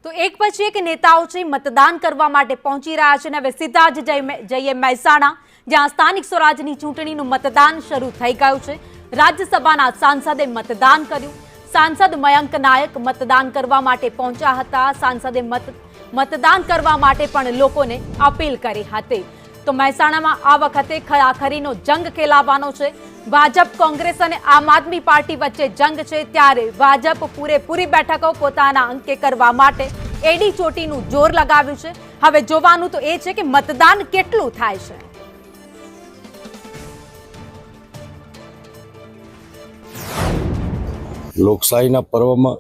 તો એક પછી એક નેતાઓ છે મતદાન કરવા માટે પહોંચી રહ્યા છે અને હવે સીધા જ જઈએ મહેસાણા, જ્યાં સ્થાનિક સ્વરાજની ચૂંટણીનું મતદાન શરૂ થઈ ગયું છે। રાજ્યસભાના સાંસદે મતદાન કર્યું। સાંસદ મયંક નાયક મતદાન કરવા માટે પહોંચ્યા હતા। સાંસદે મતદાન કરવા માટે પણ લોકોને અપીલ કરી હતી। તો મહેસાણામાં આ વખતે ખરાખરીનો જંગ ખેલાવાનો છે। ભાજપ, કોંગ્રેસ અને આમ આદમી પાર્ટી વચ્ચે જંગ છે, ત્યારે ભાજપ પૂરેપૂરી બેઠકો પોતાના અંકે કરવા માટે એડી ચોટીનું જોર લગાવ્યું છે। હવે જોવાનું તો એ છે કે મતદાન કેટલું થાય છે। લોકશાહીના પર્વમાં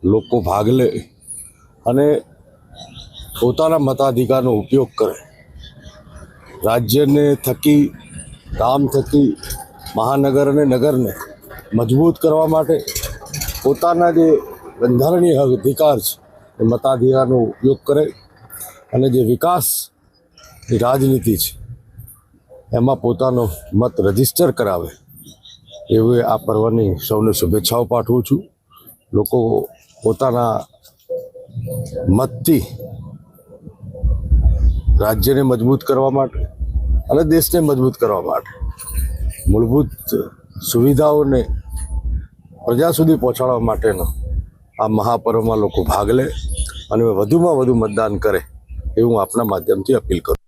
લોકો ભાગ લે અને પોતાના મતાધિકારનો ઉપયોગ કરે। રાજ્યને થકી, ગામ થકી, મહાનગર અને નગરને મજબૂત કરવા માટે પોતાના જે બંધારણીય અધિકાર છે એ મતાધિકારનો ઉપયોગ કરે અને જે વિકાસની રાજનીતિ છે એમાં પોતાનો મત રજીસ્ટર કરાવે। એવી આ પર્વની સૌને શુભેચ્છાઓ પાઠવું છું। લોકો પોતાના મતથી રાજ્યને મજબૂત કરવા માટે અને દેશને મજબૂત કરવા માટે મૂળભૂત સુવિધાઓને પ્રજા સુધી પહોંચાડવા માટેનો આ મહાપર્વમાં લોકો ભાગ લે અને વધુમાં વધુ મતદાન કરે એવું આપના માધ્યમથી અપીલ કરું।